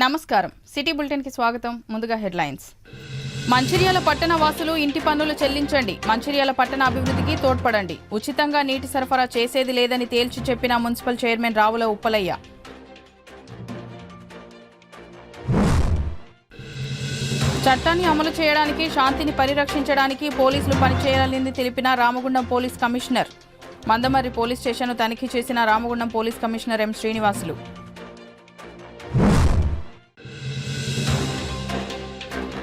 నమస్కారం city bulletin కి స్వాగతం. ముందుగా హెడ్లైన్స్. మంచిర్యాల పట్టణ వాసులు ఇంటి పన్నులు చెల్లించండి, మంచిర్యాల పట్టణ అభివృద్ధికి తోడ్పడండి. ఉచితంగా నీటి సరఫరా చేసేది లేదని తేల్చి చెప్పిన మున్సిపల్ చైర్మన్ రావుల ఉప్పలయ్య. చట్టాన్ని అమలు చేయడానికి, శాంతిని పరిరక్షించడానికి పోలీసులు పనిచేయాలని తెలిపిన Ramagundam police commissioner. Mandamarri police స్టేషన్ను తనిఖీ చేసిన Ramagundam police commissioner M Srinivasulu.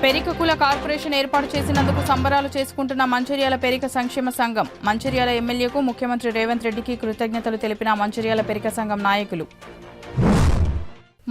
Perika కుల కార్పొరేషన్ ఏర్పాటు చేసినందుకు సంబరాలు చేసుకుంటున్న మంచిర్యాల పెరిక సంక్షేమ సంఘం. మంచిర్యాల ఎమ్మెల్యేకు ముఖ్యమంత్రి రేవంత్ రెడ్డికి కృతజ్ఞతలు తెలిపిన మంచిర్యాల పెరిక సంఘం నాయకులు.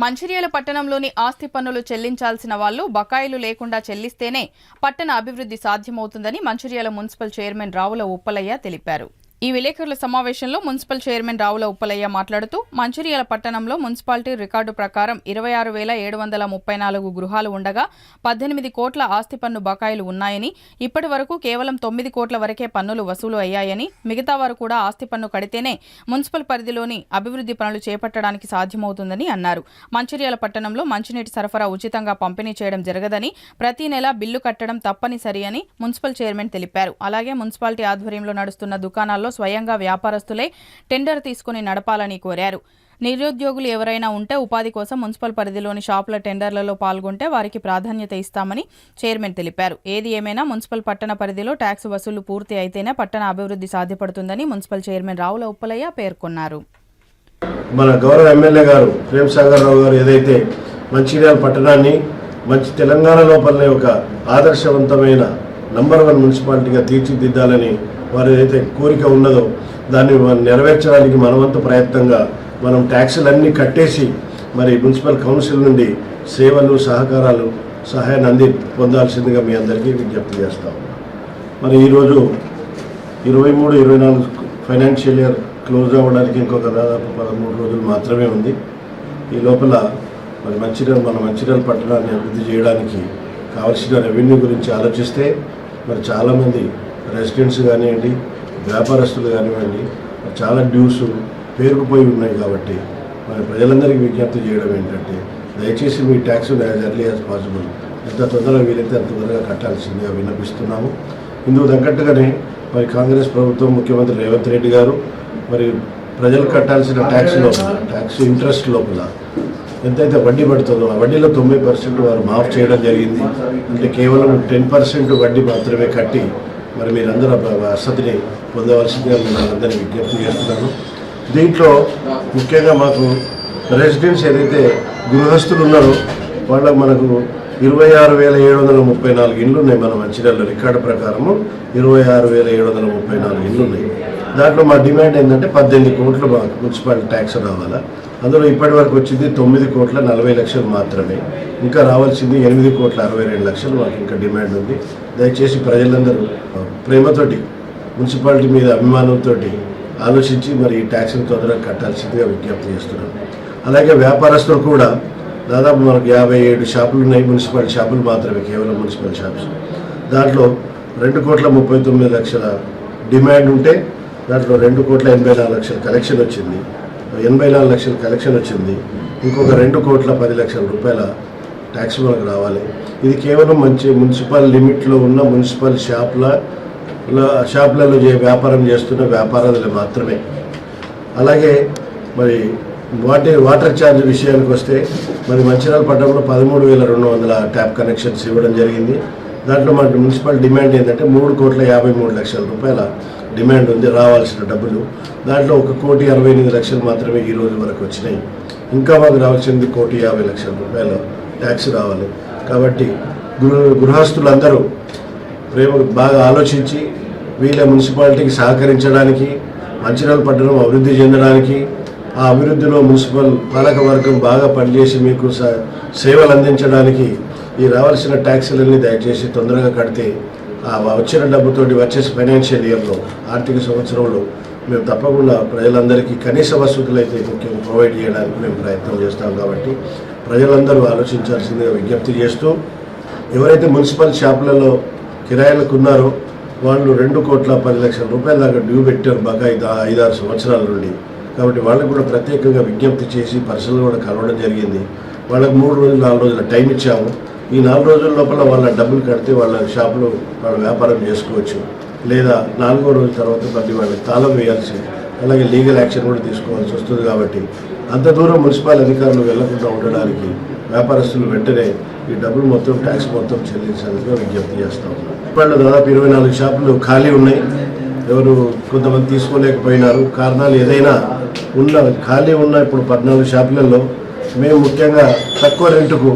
మంచిర్యాల పట్టణంలోని ఆస్తి పన్నులు చెల్లించాల్సిన వాళ్లు బకాయిలు లేకుండా చెల్లిస్తేనే పట్టణ అభివృద్ధి సాధ్యమవుతుందని మంచిర్యాల మున్సిపల్ చైర్మన్ రావుల ఉప్పలయ్య తెలిపారు. ఈ విలేకరుల సమావేశంలో మున్సిపల్ చైర్మన్ రావుల ఉప్పలయ్య మాట్లాడుతూ మంచిర్యాల పట్టణంలో మున్సిపాలిటీ రికార్డు ప్రకారం 26,734 గృహాలు ఉండగా 18 కోట్ల ఆస్తి పన్ను బకాయిలు ఉన్నాయని, ఇప్పటి వరకు కేవలం 9 కోట్ల వరకే పన్నులు వసూలు అయ్యాయని, మిగతా వారు కూడా ఆస్తి పన్ను కడితేనే మున్సిపల్ పరిధిలోని అభివృద్ధి పనులు చేపట్టడానికి సాధ్యమవుతుందని అన్నారు. మంచిర్యాల పట్టణంలో మంచినీటి సరఫరా ఉచితంగా పంపిణీ చేయడం జరగదని, ప్రతి నెల బిల్లు కట్టడం తప్పనిసరి అని మున్సిపల్ చైర్మన్ తెలిపారు. అలాగే మున్సిపాలిటీ ఆధ్వర్యంలో నడుస్తున్న దుకాణాల్లో స్వయంగా వ్యాపారస్తులే టెండర్ తీసుకుని నడపాలని కోరారు. నిరుద్యోగులు ఎవరైనా ఉంటే ఉపాధి కోసం మున్సిపల్ పరిధిలోని షాపుల టెండర్లలో పాల్గొంటే వారికి ప్రాధాన్యత ఇస్తామని చైర్మన్ తెలిపారు. ఏది ఏమైనా మున్సిపల్ పట్టణ పరిధిలో ట్యాక్స్ వసూలు పూర్తి అయితేనే పట్టణ అభివృద్ధి సాధ్యపడుతుందని మున్సిపల్ చైర్మన్ రావుల ఉప్పలయ్య పేర్కొన్నారు. మన గౌరవ ఎమ్మెల్యే గారు ప్రేమసాగర్ రావు గారు ఏదైతే మంచిర్యాల పట్టణాన్ని మంచి తెలంగాణ లోపలనే ఒక ఆదర్శవంతమైన నంబర్ 1 మున్సిపాలిటీగా తీర్చిదిద్దాలని వారు ఏదైతే కోరిక ఉన్నదో దాన్ని నెరవేర్చడానికి మనవంతు ప్రయత్నంగా మనం ట్యాక్సులన్నీ కట్టేసి మరి మున్సిపల్ కౌన్సిల్ నుండి సేవలు, సహకారాలు, సహాయాన్ని పొందాల్సిందిగా మీ అందరికీ విజ్ఞప్తి చేస్తాం. మరి ఈరోజు 23-24 ఫైనాన్షియల్ ఇయర్ క్లోజ్ అవ్వడానికి ఇంకొక దాదాపు 13 రోజులు మాత్రమే ఉంది. ఈ లోపల మరి మన మంచిర్యాల పట్టణాన్ని అభివృద్ధి చేయడానికి కావాల్సిన రెవెన్యూ గురించి ఆలోచిస్తే మరి చాలామంది రెసిడెంట్స్ కానివ్వండి, వ్యాపారస్తులు కానివ్వండి, చాలా డ్యూస్ పేరుకుపోయి ఉన్నాయి. కాబట్టి మరి ప్రజలందరికీ విజ్ఞప్తి చేయడం ఏంటంటే దయచేసి మీ tax as early as possible ఎంత తొందరగా వీలైతే అంత తొందరగా కట్టాల్సిందిగా విన్నపిస్తున్నాము. ఇందుకు తగ్గట్టుగానే మరి కాంగ్రెస్ ప్రభుత్వం, ముఖ్యమంత్రి రేవంత్ రెడ్డి గారు మరి ప్రజలు కట్టాల్సిన ట్యాక్స్ ఇంట్రెస్ట్ లోపల ఎంతైతే వడ్డీ పడుతుందో ఆ వడ్డీలో 90% వారు మాఫ్ చేయడం జరిగింది. అంటే కేవలం 10% వడ్డీ మాత్రమే కట్టి మరి మీరందరూ వసతిని పొందవలసిందిగా నేను అందరినీ విజ్ఞప్తి చేస్తున్నాను. దీంట్లో ముఖ్యంగా మాకు రెసిడెంట్స్ ఏదైతే గృహస్థులు ఉన్నారో వాళ్ళకు మనకు 26,734 ఇండ్లు ఉన్నాయి. మన మంచిర్యాల రికార్డు ప్రకారము 26,734 ఇండ్లు ఉన్నాయి. దాంట్లో మా డిమాండ్ ఏంటంటే 18 కోట్ల మున్సిపాలిటీ ట్యాక్స్ రావాలా. అందులో ఇప్పటి వరకు వచ్చింది 9,40,00,000 మాత్రమే. ఇంకా రావాల్సింది 8,62,00,000 మాకు ఇంకా డిమాండ్ ఉంది. దయచేసి ప్రజలందరూ ప్రేమతోటి మున్సిపాలిటీ మీద అభిమానంతో ఆలోచించి మరి ఈ ట్యాక్స్ని తొందరగా కట్టాల్సిందిగా విజ్ఞప్తి చేస్తున్నాం. అలాగే వ్యాపారస్తులు కూడా దాదాపు మనకు 57 షాపులు ఉన్నాయి. మున్సిపల్ షాపులు మాత్రమే, కేవలం మున్సిపల్ షాప్స్. దాంట్లో 2,39,00,000 డిమాండ్ ఉంటే దాంట్లో 2,84,00,000 కలెక్షన్ వచ్చింది. 84,00,000 కలెక్షన్ వచ్చింది. ఇంకొక 2,10,00,000 రూపాయల ట్యాక్స్ మనకు రావాలి. ఇది కేవలం మున్సిపల్ లిమిట్లో ఉన్న మున్సిపల్ షాపులలో వ్యాపారం చేస్తున్న వ్యాపారాలు మాత్రమే. అలాగే మరి వాటర్ ఛార్జ్ విషయానికి వస్తే మరి మంచిర్యాల పట్టణంలో 13,200 ట్యాప్ కనెక్షన్స్ ఇవ్వడం జరిగింది. దాంట్లో మన మున్సిపల్ డిమాండ్ ఏంటంటే 3,53,00,000 రూపాయల డిమాండ్ ఉంది రావాల్సిన డబ్బులు. దాంట్లో 1,68,00,000 మాత్రమే ఈ రోజు వరకు వచ్చినాయి. ఇంకా మాకు రావాల్సింది 1,50,00,000 రూపాయల ట్యాక్స్ రావాలి. కాబట్టి గృహస్థులందరూ బాగా ఆలోచించి వీళ్ళ మున్సిపాలిటీకి సహకరించడానికి, మంచిర్యాల పట్టణం అభివృద్ధి చెందడానికి, ఆ అభివృద్ధిలో మున్సిపల్ పాలకవర్గం బాగా పనిచేసి మీకు సేవలు అందించడానికి ఈ రావాల్సిన ట్యాక్సులన్నీ దయచేసి తొందరగా కడితే ఆ వచ్చిన డబ్బుతోటి వచ్చే ఫైనాన్షియల్ ఇయర్లో, ఆర్థిక సంవత్సరంలో మేము తప్పకుండా ప్రజలందరికీ కనీస వసతులు అయితే ముఖ్యంగా ప్రొవైడ్ చేయడానికి మేము ప్రయత్నం చేస్తాం. కాబట్టి ప్రజలందరూ ఆలోచించాల్సిందిగా విజ్ఞప్తి చేస్తూ, ఎవరైతే మున్సిపల్ షాపులలో కిరాయిలకు ఉన్నారో వాళ్ళు 2,10,00,000 రూపాయల దాకా డ్యూ పెట్టారు బకాయి 5-6 సంవత్సరాల నుండి. కాబట్టి వాళ్ళకు కూడా ప్రత్యేకంగా విజ్ఞప్తి చేసి పర్సనల్ కూడా కలవడం జరిగింది. వాళ్ళకి 3 రోజులు 4 రోజుల టైం ఇచ్చాము. ఈ 4 రోజుల లోపల వాళ్ళ డబ్బులు కడితే వాళ్ళ షాపులో వాళ్ళ వ్యాపారం చేసుకోవచ్చు. లేదా 4వ రోజు తర్వాత మళ్ళీ వాళ్ళకి తాళం వేయాల్సి, అలాగే లీగల్ యాక్షన్ కూడా తీసుకోవాల్సి వస్తుంది. కాబట్టి అంత దూరం మున్సిపల్ అధికారులు వెళ్లకుండా ఉండడానికి వ్యాపారస్తులు వెంటనే ఈ డబ్బులు మొత్తం ట్యాక్స్ మొత్తం చెల్లించాలని విజ్ఞప్తి చేస్తూ ఉన్నారు. వాళ్ళు దాదాపు 24 షాపులు ఖాళీ ఉన్నాయి. ఎవరు కొంతమంది తీసుకోలేకపోయినారు. కారణాలు ఏదైనా ఖాళీ ఉన్న ఇప్పుడు 14 షాపులలో మేము ముఖ్యంగా తక్కువ రెంటుకు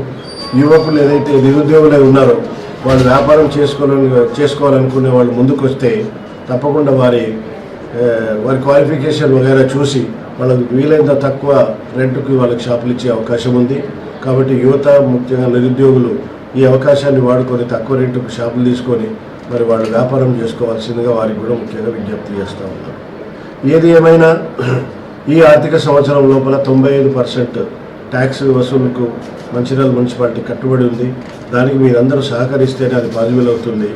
యువకులు ఏదైతే నిరుద్యోగులై ఉన్నారో వాళ్ళు వ్యాపారం చేసుకోవాలనుకునే వాళ్ళు ముందుకు వస్తే తప్పకుండా వారి క్వాలిఫికేషన్ వగైరా చూసి వాళ్ళకి వీలైనంత తక్కువ రెంట్కి వాళ్ళకి షాపులు ఇచ్చే అవకాశం ఉంది. కాబట్టి యువత ముఖ్యంగా నిరుద్యోగులు ఈ అవకాశాన్ని వాడుకొని తక్కువ రెంట్కు షాపులు తీసుకొని మరి వాళ్ళు వ్యాపారం చేసుకోవాల్సిందిగా వారికి కూడా ముఖ్యంగా విజ్ఞప్తి చేస్తూ ఉన్నారు. ఏది ఏమైనా ఈ ఆర్థిక సంవత్సరం లోపల 95% ట్యాక్స్ వసూలుకు మంచిర్యాల మున్సిపాలిటీ కట్టుబడి ఉంది. దానికి మీరందరూ సహకరిస్తేనే అది పాజిబుల్ అవుతుంది.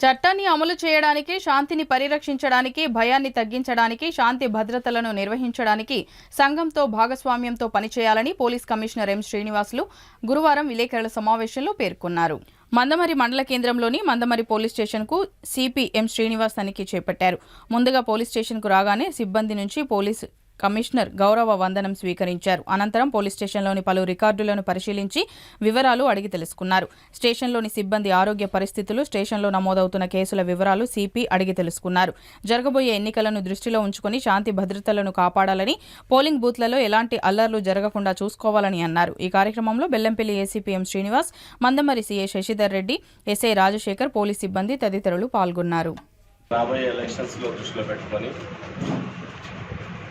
చట్టాన్ని అమలు చేయడానికి, శాంతిని పరిరక్షించడానికి, భయాన్ని తగ్గించడానికి, శాంతి భద్రతలను నిర్వహించడానికి సంఘంతో భాగస్వామ్యంతో పనిచేయాలని పోలీస్ కమిషనర్ ఎం శ్రీనివాసులు గురువారం విలేకరుల సమావేశంలో పేర్కొన్నారు. మందమరి మండల కేంద్రంలోని మందమరి పోలీస్ స్టేషన్కు సిపి ఎం శ్రీనివాస్ తనిఖీ చేపట్టారు. ముందుగా పోలీస్ స్టేషన్కు రాగానే సిబ్బంది నుంచి పోలీసు కమిషనర్ గౌరవ వందనం స్వీకరించారు. అనంతరం పోలీస్ స్టేషన్లోని పలు రికార్డులను పరిశీలించి వివరాలు అడిగి తెలుసుకున్నారు. స్టేషన్లోని సిబ్బంది ఆరోగ్య పరిస్థితులు, స్టేషన్లో నమోదవుతున్న కేసుల వివరాలు సిపి అడిగి తెలుసుకున్నారు. జరగబోయే ఎన్నికలను దృష్టిలో ఉంచుకుని శాంతి భద్రతలను కాపాడాలని, పోలింగ్ బూత్లలో ఎలాంటి అల్లర్లు జరగకుండా చూసుకోవాలని అన్నారు. ఈ కార్యక్రమంలో Bellampalli ACP M Srinivas, Mandamarri CI Sasidhar Reddy, SI Rajasekhar, police సిబ్బంది తదితరులు పాల్గొన్నారు.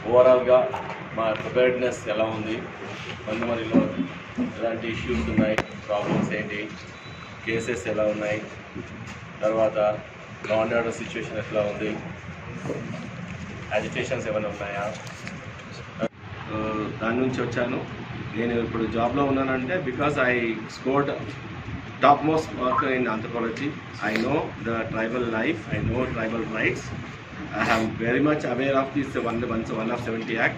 ఓవరాల్గా మా ప్రిపేర్డ్నెస్ ఎలా ఉంది, మందమరిలో ఎలాంటి ఇష్యూస్ ఉన్నాయి, ప్రాబ్లమ్స్ ఏంటి, కేసెస్ ఎలా ఉన్నాయి, తర్వాత లా అండ్ ఆర్డర్ సిచ్యువేషన్ ఎట్లా ఉంది, అజిటేషన్స్ ఏమైనా ఉన్నాయా, దాని నుంచి వచ్చాను. నేను ఇప్పుడు జాబ్లో ఉన్నానంటే because I scored top most work in anthropology. I know the tribal life, I know tribal rights. I am very much aware of this 1 of 70 Act.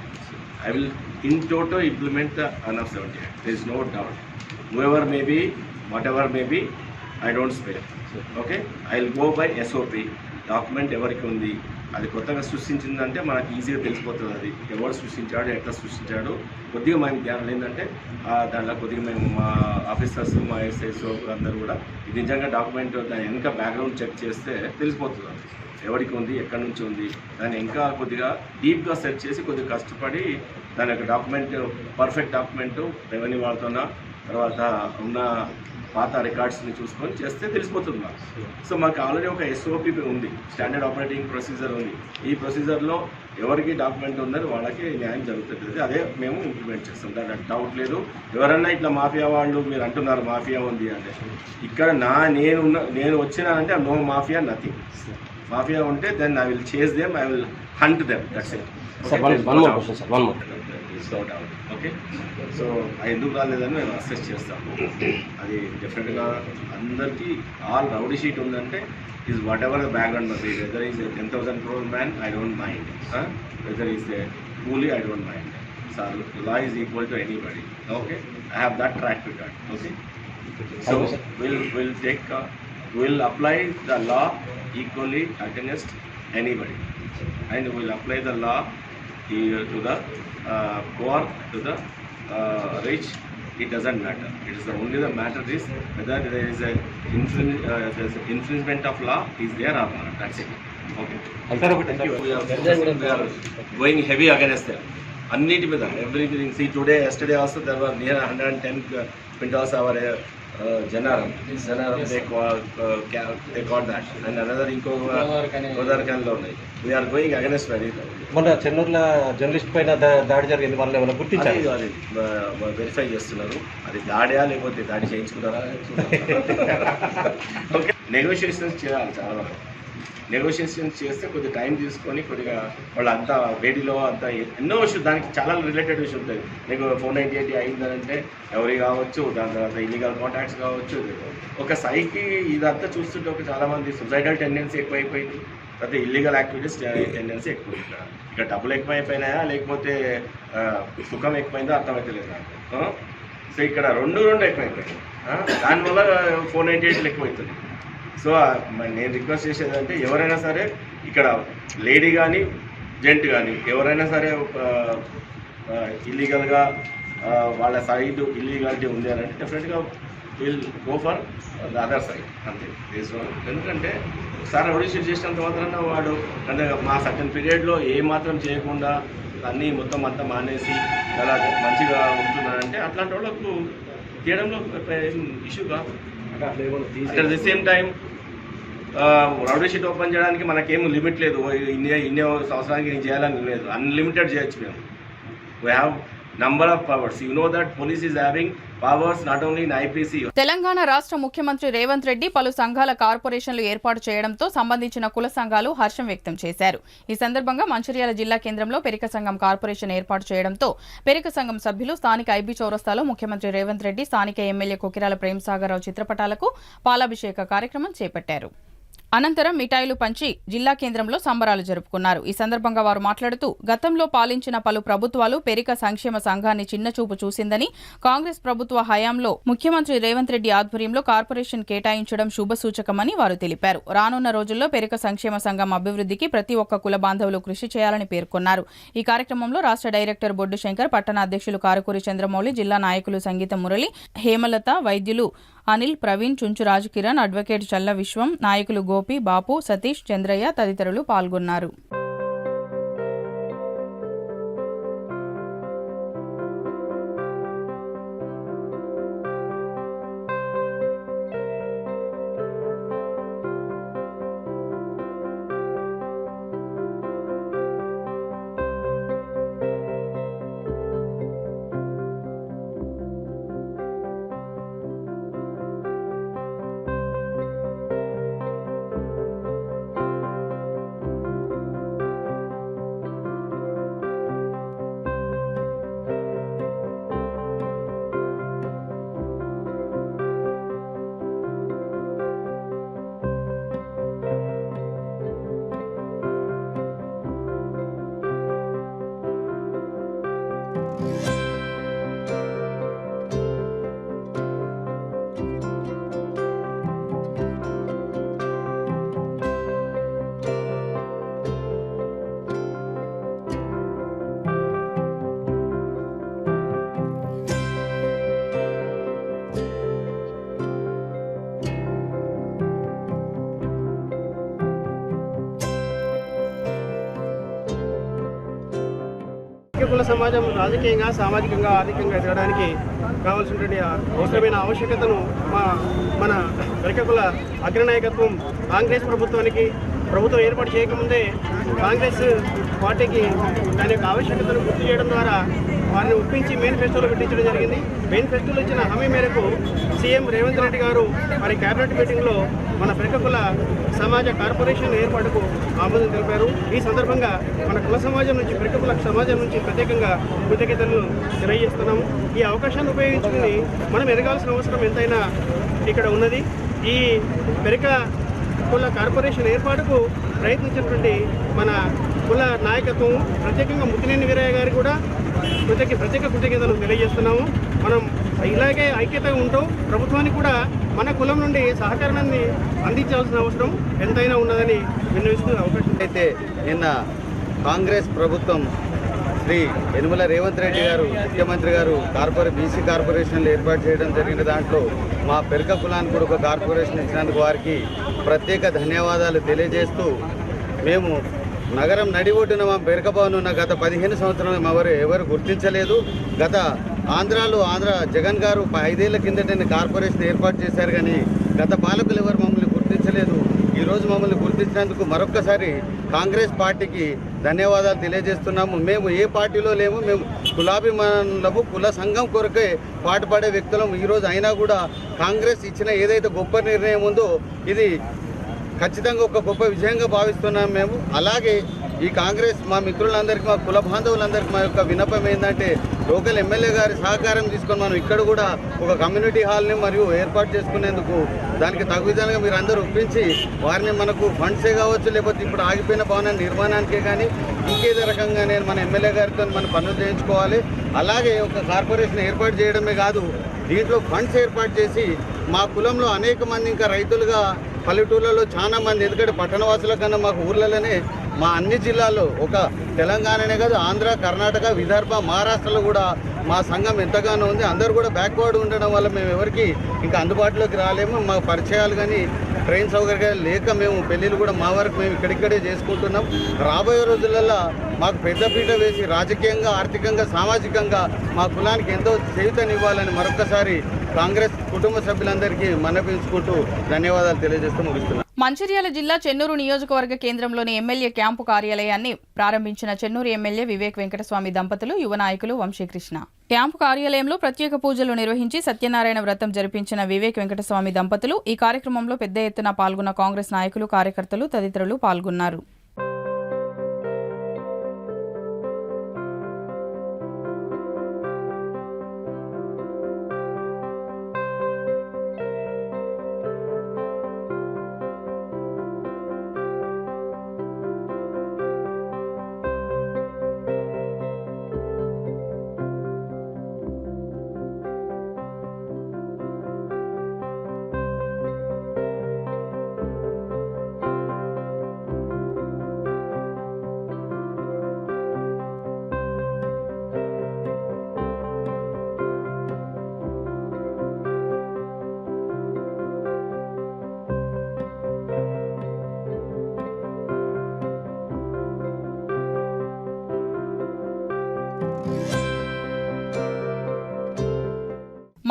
I will in total implement the 1 of 70 Act. There is no doubt. Whoever may be, whatever may be, I don't spare. Okay? I will go by SOP. Document ఎవరికి ఉంది, అది కొత్తగా సృష్టించిందంటే మనకి ఈజీగా తెలిసిపోతుంది. అది ఎవరు సృష్టించాడు, ఎట్లా సృష్టించాడు, కొద్దిగా మేము ధ్యానం ఏంటంటే దాంట్లో కొద్దిగా మేము మా ఆఫీసర్స్, మా ఎస్ఐస్ అందరూ కూడా ఇది నిజంగా డాక్యుమెంట్ దాని వెనక బ్యాక్గ్రౌండ్ చెక్ చేస్తే తెలిసిపోతుంది ఎవరికి ఉంది, ఎక్కడి నుంచి ఉంది. దాన్ని ఇంకా కొద్దిగా డీప్గా సెర్చ్ చేసి కొద్దిగా కష్టపడి దాని యొక్క డాక్యుమెంట్ పర్ఫెక్ట్ డాక్యుమెంటు రెవెన్యూ వాళ్ళతోన తర్వాత ఉన్న పాత రికార్డ్స్ని చూసుకొని చేస్తే తెలిసిపోతుంది మాకు. సో మాకు ఆల్రెడీ ఒక ఎస్ఓపి ఉంది, స్టాండర్డ్ ఆపరేటింగ్ ప్రొసీజర్ ఉంది. ఈ ప్రొసీజర్లో ఎవరికి డాక్యుమెంట్ ఉందని వాళ్ళకి న్యాయం జరుగుతుంది. అదే మేము ఇంప్లిమెంట్ చేస్తాం, దాంట్లో డౌట్ లేదు. ఎవరన్నా ఇట్లా మాఫియా వాళ్ళు మీరు అంటున్నారు మాఫియా ఉంది అంటే, ఇక్కడ నేను వచ్చినానంటే నో మాఫియా, నథింగ్. మాఫియా ఉంటే then I will chase them, I will hunt them, that's it. Okay, so ఎందుకు రాలేదని మేము అసెస్ చేస్తాము. అది డెఫినెట్గా అందరికీ ఆల్ రౌడీ షీట్ ఉందంటే is whatever the background ఉంది. Whether is 10,000 crore man, I don't mind. Whether is a coolie, I don't mind. So law is equal to anybody. Okay, I have that track record. Okay, so we'll apply the law equally against anybody, and we'll apply the law to the poor, to the rich. It doesn't matter. It is only the matter is whether there is a infringement of law is there or not. That's it. Okay. Thank you. We are going heavy against them. Anniti మీద everything. See, yesterday also there were near 110 quintals our Janaram, they caught that, and another inko Godarkanlo. We are going against very. మొన్న చెన్నూరులో journalist పైన దాడి జరిగింది, వాళ్ళు ఏమైనా గుర్తించారు? అది verify చేస్తున్నారు. అది దాడియా లేకపోతే దాడి చేయించుకున్నారా? ఓకే, నెగోషియేషన్స్ చేయాలి. చాలా వరకు నెగోషియేషన్స్ చేస్తే కొద్దిగా టైం తీసుకొని కొద్దిగా వాళ్ళు అంతా వేడిలో అంతా ఎన్నో ఇష్యూ, దానికి చాలా రిలేటెడ్ ఇష్యూ ఉంటుంది. మీకు 498 అయిందనంటే ఎవరి కావచ్చు, దాని తర్వాత ఇల్లీగల్ కాంటాక్ట్స్ కావచ్చు. ఒక సైకి ఇదంతా చూస్తుంటే ఒక చాలామంది సూసైడల్ టెండెన్సీ ఎక్కువైపోయింది, తర్వాత ఇల్లీగల్ యాక్టివిటీస్ టెండెన్సీ ఎక్కువైంది. ఇక్కడ డబ్బులు ఎక్కువైపోయినాయా లేకపోతే సుఖం ఎక్కువైందో అర్థమైతే లేదు నాకు. సో ఇక్కడ రెండు ఎక్కువైపోయింది. దానివల్ల 498 ఎక్కువవుతుంది. సో నేను రిక్వెస్ట్ చేసేది అంటే ఎవరైనా సరే ఇక్కడ లేడీ కానీ జెంట్ కానీ ఎవరైనా సరే ఇల్లీగల్గా వాళ్ళ సైడ్ ఇల్లీగాలిటీ ఉంది అని అంటే డెఫినెట్గా will go for the other side అంతే. ఎందుకంటే ఒకసారి రౌడీ షీట్ చేసినంత మాత్రాన వాడు అంటే మా సర్టన్ పీరియడ్లో ఏ మాత్రం చేయకుండా అన్నీ మొత్తం అంతా మానేసి అలా మంచిగా ఉంటున్నారంటే అట్లాంటి వాళ్ళకు తీయడంలో ఇష్యూ కాదు. At the same time rowdy sheet open చేయడానికి మనకేం లిమిట్ లేదు. ఇన్ని సంవత్సరానికి నేను చేయాలని లేదు, అన్లిమిటెడ్ చేయొచ్చు మేము. We have number of powers. You know that police is having powers not only in IPC. Telangana రాష్ట్ర ముఖ్యమంత్రి రేవంత్ రెడ్డి పలు సంఘాల కార్పొరేషన్లు ఏర్పాటు చేయడంతో సంబంధించిన కుల సంఘాలు హర్షం వ్యక్తం చేశారు. ఈ సందర్భంగా మంచిర్యాల జిల్లా కేంద్రంలో పెరిక సంఘం కార్పొరేషన్ ఏర్పాటు చేయడంతో పెరిక సంఘం సభ్యులు స్థానిక ఐబీ చౌరస్తాలో ముఖ్యమంత్రి రేవంత్ రెడ్డి, స్థానిక ఎమ్మెల్యే కొకిరాల ప్రేమసాగరరావు చిత్రపటాలకు పాలాభిషేక కార్యక్రమం చేపట్టారు. అనంతరం మిఠాయిలు పంచి జిల్లా కేంద్రంలో సంబరాలు జరుపుకున్నారు. ఈ సందర్భంగా వారు మాట్లాడుతూ గతంలో పాలించిన పలు ప్రభుత్వాలు పెరిక సంక్షేమ సంఘాన్ని చిన్నచూపు చూసిందని, కాంగ్రెస్ ప్రభుత్వ హయాంలో ముఖ్యమంత్రి రేవంత్ రెడ్డి ఆధ్వర్యంలో కార్పొరేషన్ కేటాయించడం శుభసూచకమని వారు తెలిపారు. రానున్న రోజుల్లో పెరిక సంక్షేమ సంఘం అభివృద్ధికి ప్రతి ఒక్క కుల బాంధవులు కృషి చేయాలని పేర్కొన్నారు. ఈ కార్యక్రమంలో రాష్ట్ర డైరెక్టర్ బొడ్డు శంకర్, పట్టణ అధ్యక్షులు కారుకూరి చంద్రమౌళి, జిల్లా నాయకులు సంగీత మురళి, హేమలత, వైద్యులు అనిల్, ప్రవీణ్, చుంచు రాజు కిరణ్, అడ్వకేట్ చల్ల విశ్వం, నాయకులు గోపి, బాపు, సతీష్, చంద్రయ్య తదితరులు పాల్గొన్నారు. కుల సమాజం రాజకీయంగా, సామాజికంగా, ఆర్థికంగా ఎదగడానికి కావాల్సినటువంటి అవసరమైన ఆవశ్యకతను మన పెరిక కుల అగ్రనాయకత్వం కాంగ్రెస్ ప్రభుత్వం ఏర్పాటు చేయకముందే కాంగ్రెస్ పార్టీకి దాని యొక్క ఆవశ్యకతను గుర్తు చేయడం ద్వారా వారిని ఒప్పించి మేనిఫెస్టోలో పెట్టించడం జరిగింది. మేనిఫెస్టోలో ఇచ్చిన హామీ మేరకు సీఎం రేవంత్ రెడ్డి గారు మరి కేబినెట్ మీటింగ్లో మన పెరిక కుల సమాజ కార్పొరేషన్ ఏర్పాటుకు ఆమోదం తెలిపారు. ఈ సందర్భంగా మన కుల సమాజం నుంచి, పెరిక కుల సమాజం నుంచి ప్రత్యేకంగా కృతజ్ఞతలు తెలియజేస్తున్నాము. ఈ అవకాశాన్ని ఉపయోగించుకుని మనం ఎదగాల్సిన అవసరం ఎంతైనా ఇక్కడ ఉన్నది. ఈ పెరిక కుల కార్పొరేషన్ ఏర్పాటుకు ప్రయత్నించినటువంటి మన కుల నాయకత్వం, ప్రత్యేకంగా ముత్తినేని వీరయ్య గారికి కూడా ప్రత్యేక కృతజ్ఞతలు తెలియజేస్తున్నాము. మనం ఇలాగే ఐక్యతగా ఉంటూ ప్రభుత్వానికి కూడా మన కులం నుండి సహకారాన్ని అందించాల్సిన అవసరం ఎంతైనా ఉన్నదని విన్నవిస్తున్న అవకాశం. అయితే నిన్న కాంగ్రెస్ ప్రభుత్వం శ్రీ యనుమల రేవంత్ రెడ్డి గారు ముఖ్యమంత్రి గారు బీసీ కార్పొరేషన్లు ఏర్పాటు చేయడం జరిగిన దాంట్లో మా పెరిక కులానికి కూడా ఒక కార్పొరేషన్ ఇచ్చినందుకు వారికి ప్రత్యేక ధన్యవాదాలు తెలియజేస్తూ, మేము నగరం నడిబొడ్డున మా పెరిక భవన్ ఉన్న గత 15 సంవత్సరాలు ఎవరు గుర్తించలేదు. గత ఆంధ్ర జగన్ గారు 5 ఏళ్ల కిందట కార్పొరేషన్ ఏర్పాటు చేశారు, కానీ గత పాలకులు ఎవరు మమ్మల్ని గుర్తించలేదు. ఈరోజు మమ్మల్ని గుర్తించినందుకు మరొక్కసారి కాంగ్రెస్ పార్టీకి ధన్యవాదాలు తెలియజేస్తున్నాము. మేము ఏ పార్టీలో లేము, మేము కులాభిమానులము, కుల సంఘం కొరకే పాటుపడే వ్యక్తులం. ఈరోజు అయినా కూడా కాంగ్రెస్ ఇచ్చిన ఏదైతే గొప్ప నిర్ణయం ఉందో ఇది ఖచ్చితంగా ఒక గొప్ప విజయంగా భావిస్తున్నాం మేము. అలాగే ఈ కాంగ్రెస్ మా మిత్రులందరికీ, మా కుల బాంధవులందరికీ మా యొక్క విన్నపం ఏంటంటే, లోకల్ ఎమ్మెల్యే గారి సహకారం తీసుకొని మనం ఇక్కడ కూడా ఒక కమ్యూనిటీ హాల్ని మరియు ఏర్పాటు చేసుకునేందుకు దానికి తగు విధాలుగా మీరు అందరూ ఒప్పించి వారిని మనకు ఫండ్సే కావచ్చు, లేకపోతే ఇప్పుడు ఆగిపోయిన భవన నిర్మాణానికే కానీ ఇంకేదో రకంగా నేను మన ఎమ్మెల్యే గారితో మనం పనులు చేయించుకోవాలి. అలాగే ఒక కార్పొరేషన్ ఏర్పాటు చేయడమే కాదు, దీంట్లో ఫండ్స్ ఏర్పాటు చేసి మా కులంలో అనేక మంది ఇంకా రైతులుగా పల్లెటూళ్ళలో చాలా మంది, ఎందుకంటే పట్టణవాసుల కన్నా మాకు ఊర్లలోనే మా అన్ని జిల్లాల్లో ఒక తెలంగాణనే కాదు ఆంధ్ర, కర్ణాటక, విదర్భ, మహారాష్ట్రలో కూడా మా సంఘం ఎంతగానో ఉంది. అందరూ కూడా బ్యాక్వర్డ్ ఉండడం వల్ల మేము ఎవరికి ఇంకా అందుబాటులోకి రాలేము. మా పరిచయాలు కానీ ట్రైన్ సౌకర్యాలు లేక మేము పెళ్ళిళ్ళు కూడా మా వరకు మేము ఇక్కడిక్కడే చేసుకుంటున్నాం. రాబోయే రోజులలో మాకు పెద్దపీట వేసి రాజకీయంగా, ఆర్థికంగా, సామాజికంగా మా కులానికి ఎంతో చేయూతనివ్వాలని మరొకసారి కాంగ్రెస్ కుటుంబ సభ్యులందరికీ మనపించుకుంటూ ధన్యవాదాలు తెలియజేస్తూ ముగిస్తున్నాను. మంచిర్యాల జిల్లా చెన్నూరు నియోజకవర్గ కేంద్రంలోని ఎమ్మెల్యే క్యాంపు కార్యాలయాన్ని ప్రారంభించిన చెన్నూరు ఎమ్మెల్యే వివేక్ వెంకటస్వామి దంపతులు, యువ నాయకులు వంశీకృష్ణ. క్యాంపు కార్యాలయంలో ప్రత్యేక పూజలు నిర్వహించి సత్యనారాయణ వ్రతం జరిపించిన వివేక్ వెంకటస్వామి దంపతులు ఈ కార్యక్రమంలో పెద్ద ఎత్తున పాల్గొన్న కాంగ్రెస్ నాయకులు, కార్యకర్తలు తదితరులు పాల్గొన్నారు.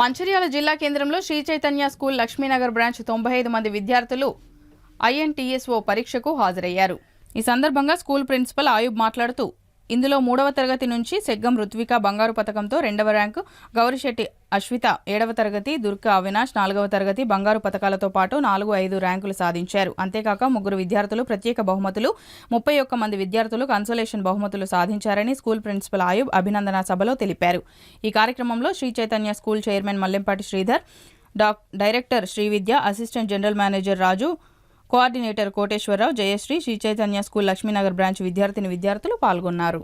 మంచిర్యాల జిల్లా కేంద్రంలో శ్రీ చైతన్య స్కూల్ లక్ష్మీనగర్ బ్రాంచ్ 95 మంది విద్యార్థులు INTSO పరీక్షకు హాజరయ్యారు. ఈ సందర్భంగా స్కూల్ ప్రిన్సిపల్ ఆయుబ్ మాట్లాడుతూ ఇందులో 3వ తరగతి నుంచి సెగ్గం రుత్విక బంగారు పతకంతో 2వ ర్యాంకు, గౌరిశెట్టి అశ్విత 7వ తరగతి, దుర్గా అవినాష్ 4వ తరగతి బంగారు పతకాలతో పాటు 4, 5 ర్యాంకులు సాధించారు. అంతేకాక 3 విద్యార్థులు ప్రత్యేక బహుమతులు, 31 మంది విద్యార్థులు కన్సోలేషన్ బహుమతులు సాధించారని స్కూల్ ప్రిన్సిపల్ ఆయుబ్ అభినందన సభలో తెలిపారు. ఈ కార్యక్రమంలో Sri Chaitanya school chairman Mallempati Sridhar, director Srividya, assistant general manager Raju, coordinator Koteswararao, Jayasri, Sri Chaitanya school Lakshminagar branch విద్యార్థులు పాల్గొన్నారు.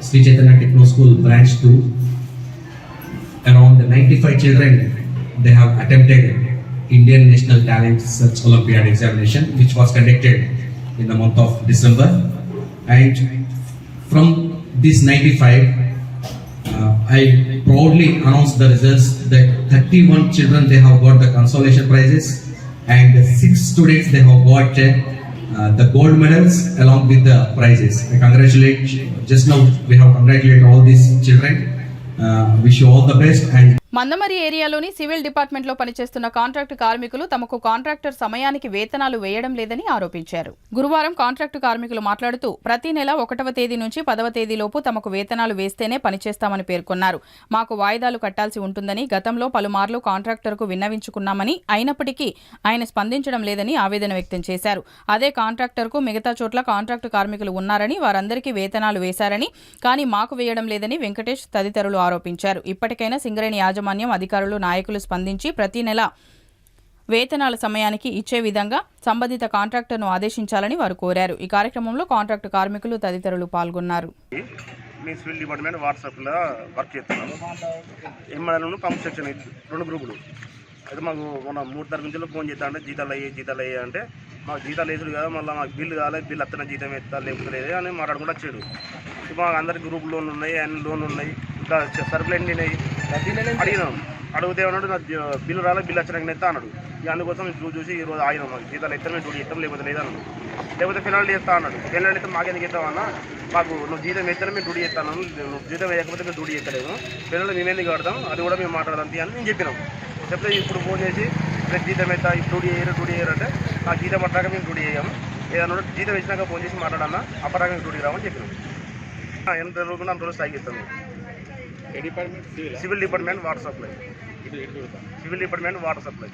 Sri Chaitanya Techno School Branch 2. Around 95 children, they have attempted Indian National Talent Search Olympiad examination, which was conducted in the month of December. And from this 95, I proudly announce the results that 31 children, they have got the consolation prizes, and 6 students, they have got the gold medals along with the prizes. I congratulate, just now we have congratulated all these children. Wish you all the best. And Mandamarri ఏరియాలోని civil డిపార్ట్మెంట్లో పనిచేస్తున్న contract కార్మికులు తమకు contractor సమయానికి వేతనాలు వేయడం లేదని ఆరోపించారు. గురువారం కాంట్రాక్టు కార్మికులు మాట్లాడుతూ ప్రతి నెల 1వ తేదీ నుంచి 10వ తేదీలోపు తమకు వేతనాలు వేస్తేనే పనిచేస్తామని పేర్కొన్నారు. మాకు వాయిదాలు కట్టాల్సి ఉంటుందని గతంలో పలుమార్లు కాంట్రాక్టర్కు విన్నవించుకున్నామని, అయినప్పటికీ ఆయన స్పందించడం లేదని ఆవేదన వ్యక్తం చేశారు. అదే కాంట్రాక్టర్కు మిగతా చోట్ల కాంట్రాక్టు కార్మికులు ఉన్నారని, వారందరికీ వేతనాలు వేశారని, కానీ మాకు వేయడం లేదని వెంకటేష్ తదితరులు ఆరోపించారు. ఇప్పటికైనా సింగరేణి అధికారులు, నాయకులు స్పందించి ప్రతి నెల వేతనాల సమయానికి ఇచ్చే విధంగా సంబంధిత కాంట్రాక్టర్ను ఆదేశించాలని వారు కోరారు. ఈ కార్యక్రమంలో కాంట్రాక్టు కార్మికులు తదితరులు పాల్గొన్నారు. మేము సివిల్ డిపార్ట్మెంట్ వాట్సాప్లో వర్క్ చేస్తున్నాము. ఎంఎల్ఏను పంప్ సెక్షన్ 2 గ్రూపులు అయితే మాకు మన 3 తరగతి నుంచి ఫోన్ చేస్తా అంటే జీతాలు అయ్యాయి అంటే మాకు జీతాలు వేసుడు కదా, మళ్ళీ మాకు బిల్లు కాలేదు, బిల్లు అత్తన జీతం ఎత్తా లేకపోతే అని మాట్లాడుకుంటూ వచ్చాడు. మాకు అందరికి గ్రూప్ లోన్లు ఉన్నాయి, అన్ని లోన్లు ఉన్నాయి, ఇంకా సరుకులు ఎండినాయి. అడిగినాం. అడిగితే ఏమన్నాడు, నా బిల్లు రాలే, బిల్లు వచ్చినాక ఎత్తా అన్నాడు. ఇక అందుకోసం చూసి ఈరోజు ఆగినాం. మాకు జీతాలు ఎత్తాం, మేము డ్యూటీ ఎత్తాం, లేకపోతే లేదన్నాడు. లేకపోతే పెనాల్టీ ఎత్తా అన్నాడు. పెనాల్టీ అయితే మాకెందుకు ఎత్తామన్నా, మాకు నువ్వు జీతం ఎత్తాను మేము డ్యూటీ ఎత్తాను, నువ్వు జీతం వేయకపోతే మేము డ్యూటీ ఎత్తలేము, పెనాల్టీ మేమేందుకు కడతాం, అది కూడా మేము మాట్లాడదాం అని నేను చెప్పినాం. చెప్తే ఇప్పుడు ఫోన్ చేసి రేపు జీతం ఎత్తా, డ్యూటీ చేయరు అంటే నాకు జీతం పట్టాక మేము డ్యూటీ చేయము, ఏదన్నా జీతం ఇచ్చినాక ఫోన్ చేసి మాట్లాడన్నా, అప్పటిదాకా మేము డ్యూటీకి రామని చెప్పినాం. ఎంత రోజులు అంత రోజు స్ట్రైక్ ఇస్తాము. Civil department water supply. Civil department water supply.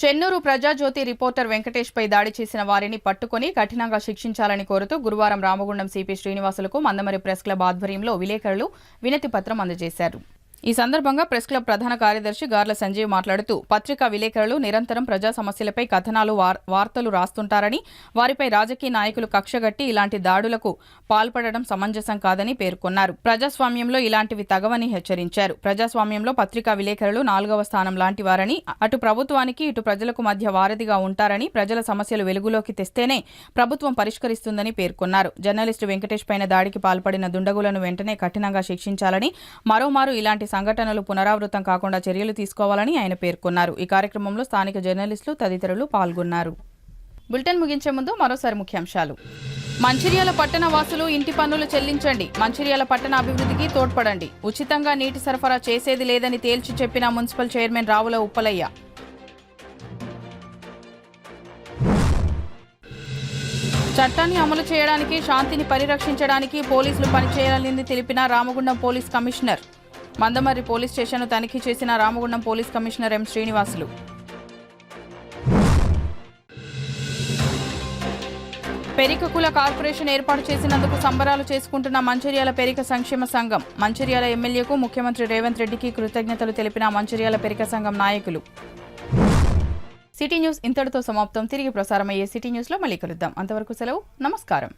Chennur Prajajyothi reporter Venkatesh పై దాడి చేసిన వారిని పట్టుకుని కఠినంగా శిక్షించాలని కోరుతూ గురువారం రామగుండం సిపి శ్రీనివాసులకు మందమరి ప్రెస్ క్లబ్ ఆధ్వర్యంలో విలేకరులు వినతి పత్రం అందజేశారు. ఈ సందర్భంగా ప్రెస్ క్లబ్ ప్రధాన కార్యదర్శి గార్ల సంజీవ్ మాట్లాడుతూ పత్రికా విలేకరులు నిరంతరం ప్రజా సమస్యలపై కథనాలు వార్తలు రాస్తుంటారని, వారిపై రాజకీయ నాయకులు కక్షగట్టి ఇలాంటి దాడులకు పాల్పడడం సమంజసం కాదని పేర్కొన్నారు. ప్రజాస్వామ్యంలో ఇలాంటివి తగవని హెచ్చరించారు. ప్రజాస్వామ్యంలో పత్రికా విలేకరులు 4వ స్థానం లాంటి వారని, అటు ప్రభుత్వానికి ఇటు ప్రజలకు మధ్య వారధిగా ఉంటారని, ప్రజల సమస్యలు వెలుగులోకి తెస్తేనే ప్రభుత్వం పరిష్కరిస్తుందని పేర్కొన్నారు. జర్నలిస్టు వెంకటేష్ పైన దాడికి పాల్పడిన దుండగులను వెంటనే కఠినంగా శిక్షించాలని, మరోమారు ఇలాంటి సంఘటనలు పునరావృతం కాకుండా చర్యలు తీసుకోవాలని ఆయన పేర్కొన్నారు. ఈ కార్యక్రమంలో స్థానిక జర్నలిస్టులు తదితరులు పాల్గొన్నారు. బులెటిన్ ముగించే ముందు మరోసారి ముఖ్యాంశాలు. మంచిర్యాల పట్టణ వాసులు ఇంటి పన్నులు చెల్లించండి, మంచిర్యాల పట్టణ అభివృద్ధికి తోడ్పడండి, ఉచితంగా నీటి సరఫరా చేసేది లేదని తేల్చి చెప్పిన మున్సిపల్ చైర్మన్ రావుల ఉప్పలయ్య. చట్టాన్ని అమలు చేయడానికి, శాంతిని పరిరక్షించడానికి పోలీసులు పనిచేయాలని తెలిపిన Ramagundam police commissioner. Mandamarri police స్టేషన్ను తనిఖీ చేసిన Ramagundam police commissioner M Srinivasulu. Perika కుల కార్పొరేషన్ ఏర్పాటు చేసినందుకు సంబరాలు చేసుకుంటున్న మంచిర్యాల పెరిక సంక్షేమ సంఘం. మంచిర్యాల ఎమ్మెల్యేకు ముఖ్యమంత్రి రేవంత్ రెడ్డికి కృతజ్ఞతలు తెలిపిన మంచిర్యాల పెరిక సంఘం నాయకులు. సిటీ న్యూస్ ఇంతటితో సమాప్తం. తిరిగి ప్రసారమయ్యే సిటీ న్యూస్లో మళ్ళీ కలుద్దాం. అంతవరకు సెలవు. నమస్కారం.